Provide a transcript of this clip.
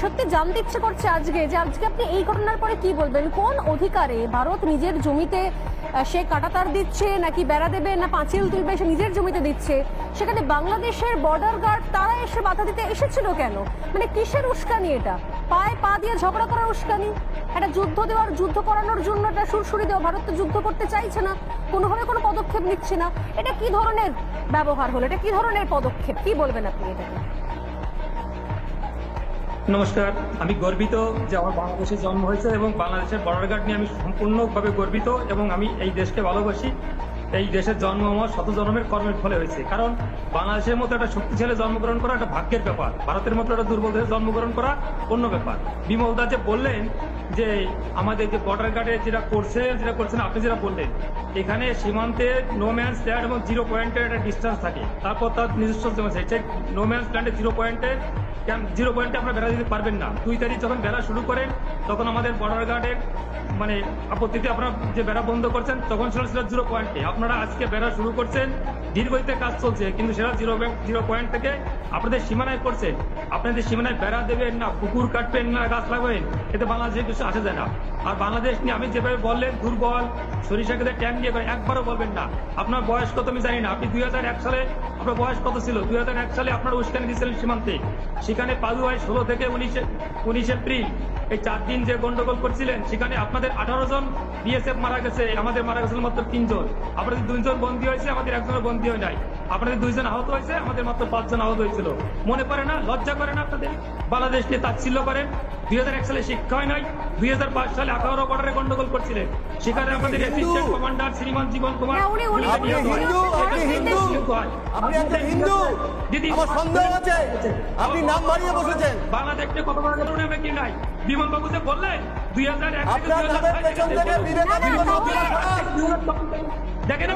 সত্যি জানতে ইচ্ছে করছে আজকে যে আজকে আপনি এই ঘটনার পরে কি বলবেন? কোন অধিকারে ভারত নিজের জমিতে সে কাঁটাতার দিচ্ছে, নাকি বেড়া দেবে, না পাঁচিল তুলবে, সে নিজের জমিতে দিচ্ছে? সেখানে বাংলাদেশের বর্ডার গার্ড তারা এসে বাধা দিতে এসেছিল কেন? মানে কিসের উস্কানি এটা? পায়ে পা দিয়ে ঝগড়া করার উস্কানি? একটা যুদ্ধ করানোর জন্য একটা সুরসুরি দেওয়া? ভারত তো যুদ্ধ করতে চাইছে না, কোনোভাবে কোনো পদক্ষেপ নিচ্ছে না। এটা কি ধরনের ব্যবহার হলো? এটা কি ধরনের পদক্ষেপ? কি বলবেন আপনি এটাকে? নমস্কার, আমি গর্বিত যে আমার বাংলাদেশে জন্ম হয়েছে এবং বাংলাদেশের বর্ডার গার্ড নিয়ে আমি সম্পূর্ণভাবে গর্বিত এবং আমি এই দেশকে ভালোবাসি। এই দেশের জন্ম আমার শত জন্মের কর্মের ফলে হয়েছে। কারণ বাংলাদেশের মতো একটা শক্তিশালী জন্মগ্রহণ করা একটা ভাগ্যের ব্যাপার, ভারতের মতো একটা দুর্বল দেশে জন্মগ্রহণ করা অন্য ব্যাপার। বিমল দা যে বললেন যে আমাদের যে বর্ডার গার্ডে যেটা করছেন আপনি যেটা বললেন, এখানে সীমান্তে নো ম্যানস ল্যান্ড এবং 0 পয়েন্টের একটা ডিস্টেন্স থাকে, তারপর তার নিজস্ব নো ম্যানস ল্যান্ডে 0 পয়েন্টে আপনারা বেড়া দিতে পারবেন না। 2 তারিখ যখন বেড়া শুরু করেন তখন আমাদের বর্ডার গার্ডের মানে আপত্তিতে আপনারা যে বেড়া বন্ধ করছেন তখন ছিল 0 পয়েন্টে। আপনারা আজকে বেড়া শুরু করছেন, দীর্ঘদিতে কাজ চলছে, কিন্তু সেটা 0 পয়েন্ট থেকে আপনাদের সীমানায় করছেন। আপনাদের সীমানায় বেড়া দেবেন না, পুকুর কাটবেন না, গাছ লাগাবেন, এতে বাংলাদেশে কিছু আসা যায় না। আর বাংলাদেশ নিয়ে আমি যেভাবে বললেন দুর্বল, সরিষা খেতে ট্যাঙ্ক দিয়ে একবারও বলবেন না। আপনার বয়স কত আমি জানি না, আপনি 2001 সালে আপনার বয়স কত ছিল? 2001 সালে আপনারা উস্কানি দিয়েছিলেন সীমান্তে। সেখানে পাদুয়ায় 16 থেকে 19 এপ্রিল এই 4 দিন যে গন্ডগোল করছিলেন, সেখানে আপনাদের 18 জন বিএসএফ মারা গেছে, আমাদের মারা গেছিল মাত্র 3 জন। আপনাদের 2 জন বন্দী হয়েছে, আমাদের 1 জনের বন্দী হয় নাই। আপনাদের 2 জন আহত হয়েছে, আমাদের মাত্র 5 জন আহত হয়েছিল। মনে পড়ে না? লজ্জা করে না আপনাদের? বাংলাদেশ নিয়ে তাচ্ছিল্য করেন। 2001 সালে শিক্ষা হয় নাই, 2005 সালে 18 বর্ডারে গন্ডগোল করছিলেন, সেখানে আমাদের অ্যাসিস্ট্যান্ট কমান্ডার শ্রীমান জীবন কুমার আপনি নাম বাড়িয়ে বসেছেন। বাংলাদেশকে কত বড় আমরা কি নাই? বিমল বাবু যে বললেন 2001 থেকে 2005 দেখেন